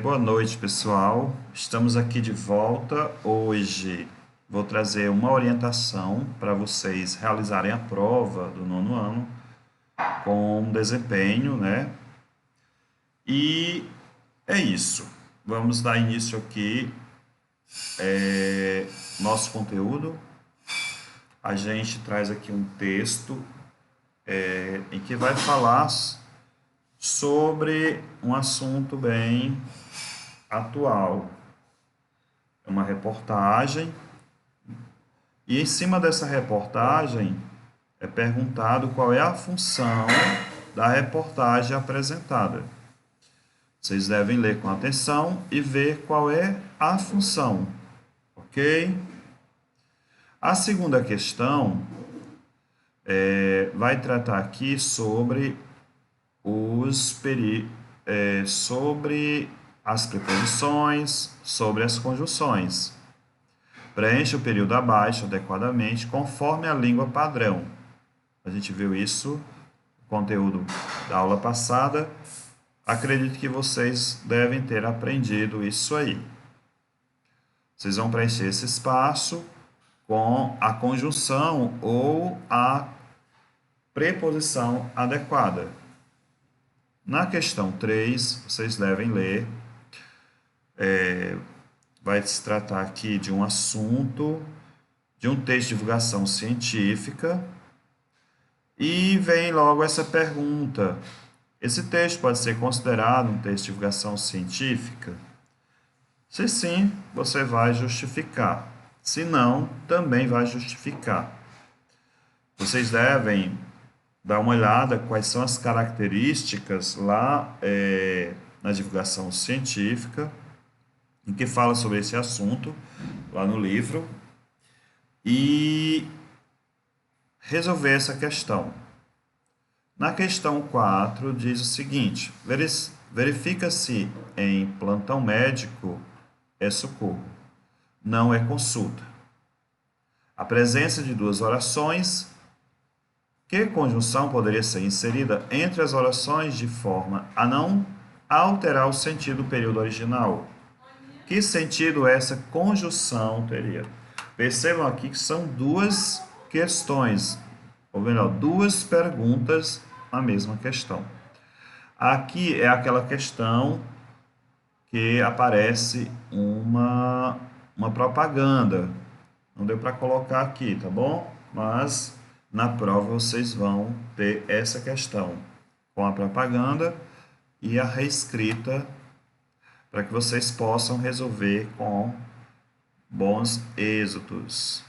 Boa noite, pessoal. Estamos aqui de volta. Hoje vou trazer uma orientação para vocês realizarem a prova do nono ano com desempenho, né? E é isso. Vamos dar início aqui nosso conteúdo. A gente traz aqui um texto em que vai falar sobre um assunto bem atual. É uma reportagem. E em cima dessa reportagem é perguntado qual é a função da reportagem apresentada. Vocês devem ler com atenção e ver qual é a função, ok? A segunda questão vai tratar aqui sobre sobre as preposições, sobre as conjunções. Preencha o período abaixo adequadamente, conforme a língua padrão. A gente viu isso no conteúdo da aula passada. Acredito que vocês devem ter aprendido isso aí. Vocês vão preencher esse espaço com a conjunção ou a preposição adequada. Na questão 3, vocês devem ler. Vai se tratar aqui de um assunto, de um texto de divulgação científica. E vem logo essa pergunta: esse texto pode ser considerado um texto de divulgação científica? Se sim, você vai justificar. Se não, também vai justificar. Vocês devem dar uma olhada quais são as características lá na divulgação científica, em que fala sobre esse assunto, lá no livro, e resolver essa questão. Na questão 4, diz o seguinte: verifica-se em plantão médico é socorro, não é consulta. A presença de duas orações. Que conjunção poderia ser inserida entre as orações de forma a não alterar o sentido do período original? Que sentido essa conjunção teria? Percebam aqui que são duas questões, ou melhor, duas perguntas na mesma questão. Aqui é aquela questão que aparece uma propaganda. Não deu para colocar aqui, tá bom? Mas na prova vocês vão ter essa questão com a propaganda e a reescrita para que vocês possam resolver com bons êxitos.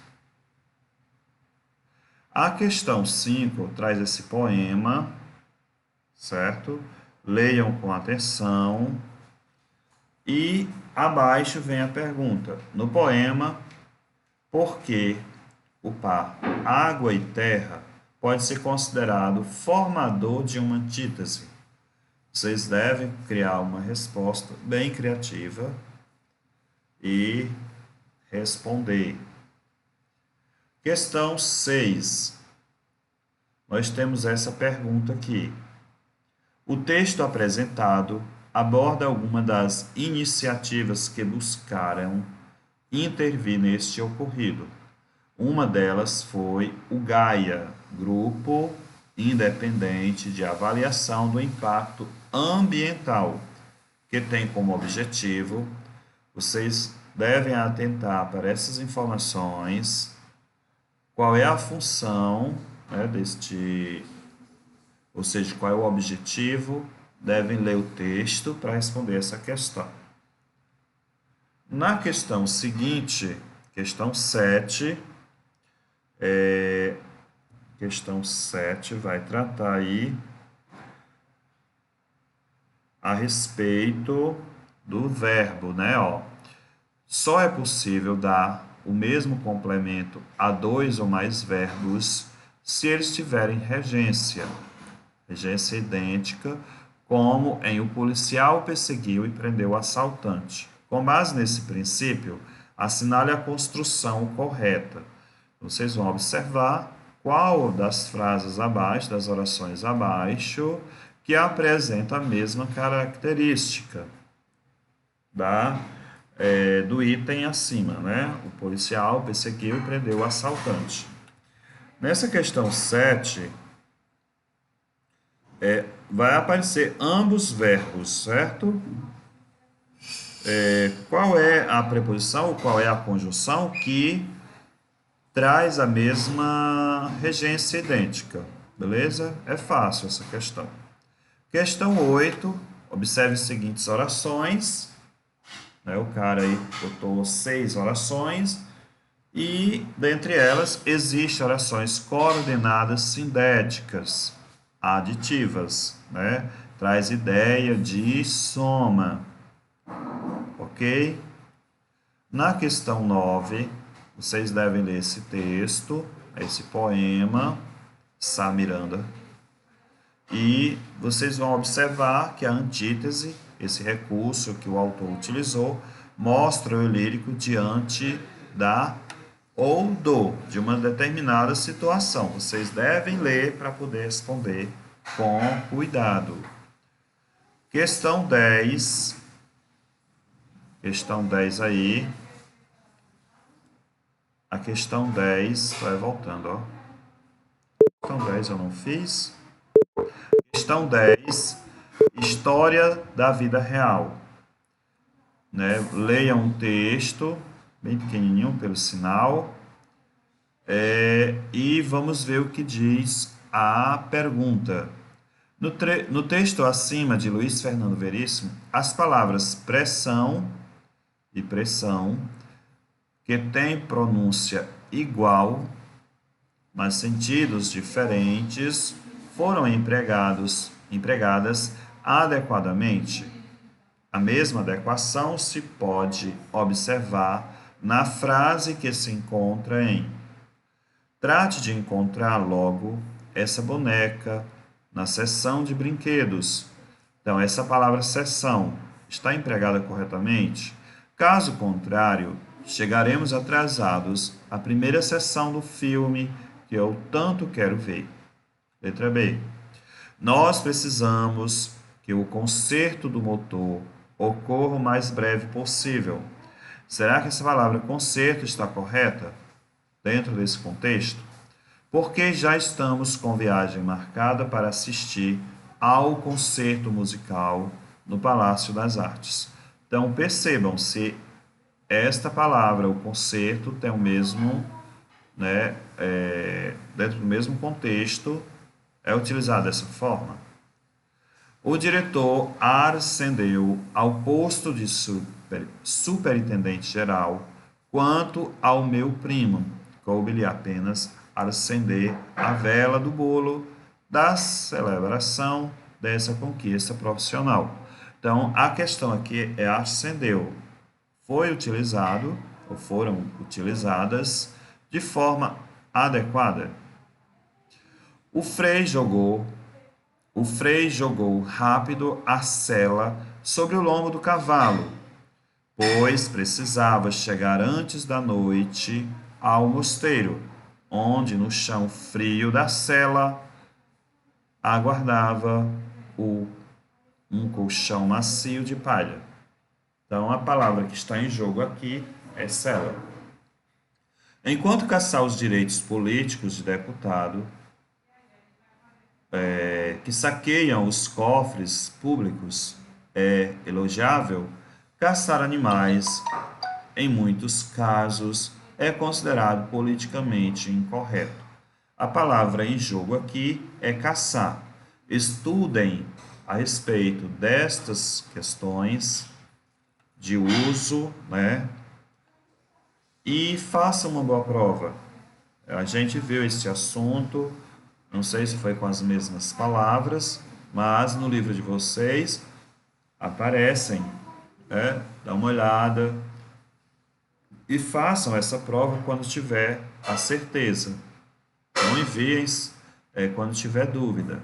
A questão 5 traz esse poema, certo? Leiam com atenção. E abaixo vem a pergunta. No poema, por que o par água e terra pode ser considerado formador de uma antítese? Vocês devem criar uma resposta bem criativa e responder. Questão 6. Nós temos essa pergunta aqui. O texto apresentado aborda alguma das iniciativas que buscaram intervir neste ocorrido. Uma delas foi o GAIA, Grupo Independente de Avaliação do Impacto Ambiental, que tem como objetivo, vocês devem atentar para essas informações, qual é a função, né, ou seja, qual é o objetivo, devem ler o texto para responder essa questão. Na questão seguinte, questão 7, questão 7 vai tratar aí a respeito do verbo, né? Só é possível dar o mesmo complemento a dois ou mais verbos se eles tiverem regência idêntica, como em o policial perseguiu e prendeu o assaltante. Com base nesse princípio, assinale a construção correta. Vocês vão observar qual das frases abaixo, das orações abaixo, que apresenta a mesma característica. do item acima, né? O policial perseguiu e prendeu o assaltante. Nessa questão 7, vai aparecer ambos verbos, certo? Qual é a preposição, qual é a conjunção que traz a mesma regência idêntica, beleza? É fácil essa questão. Questão 8, observe as seguintes orações, né? O cara aí botou 6 orações e, dentre elas, existem orações coordenadas sindéticas, aditivas, né? Traz ideia de soma, ok? Na questão 9, vocês devem ler esse texto, esse poema, Sá Miranda, e vocês vão observar que a antítese, esse recurso que o autor utilizou, mostra o lírico diante da ou de uma determinada situação. Vocês devem ler para poder responder com cuidado. Questão 10. Questão 10 aí. A questão 10, vai voltando, ó. Questão 10 eu não fiz. Questão 10, história da vida real. Né? Leia um texto, bem pequenininho, pelo sinal, e vamos ver o que diz a pergunta. No texto acima de Luiz Fernando Veríssimo, as palavras pressão e pressão, que têm pronúncia igual, mas sentidos diferentes, foram empregadas adequadamente. A mesma adequação se pode observar na frase que se encontra em: trate de encontrar logo essa boneca na seção de brinquedos. Então, essa palavra seção está empregada corretamente? Caso contrário, chegaremos atrasados à primeira sessão do filme que eu tanto quero ver. Letra B. Nós precisamos que o conserto do motor ocorra o mais breve possível. Será que essa palavra conserto está correta dentro desse contexto? Porque já estamos com viagem marcada para assistir ao concerto musical no Palácio das Artes. Então percebam se esta palavra, o concerto, tem o mesmo, né, dentro do mesmo contexto, é utilizado dessa forma. O diretor ascendeu ao posto de superintendente-geral, quanto ao meu primo, coube-lhe apenas acender a vela do bolo da celebração dessa conquista profissional. Então, a questão aqui é ascendeu. Foi utilizado, ou foram utilizadas, de forma adequada. O Frei jogou rápido a sela sobre o lombo do cavalo, pois precisava chegar antes da noite ao mosteiro, onde no chão frio da sela aguardava um colchão macio de palha. Então, a palavra que está em jogo aqui é cela. Enquanto caçar os direitos políticos de deputado, que saqueiam os cofres públicos, é elogiável, caçar animais, em muitos casos, é considerado politicamente incorreto. A palavra em jogo aqui é caçar. Estudem a respeito destas questões de uso, né? E façam uma boa prova. A gente viu esse assunto, não sei se foi com as mesmas palavras, mas no livro de vocês aparecem, né? Dá uma olhada e façam essa prova quando tiver a certeza. Não enviem quando tiver dúvida.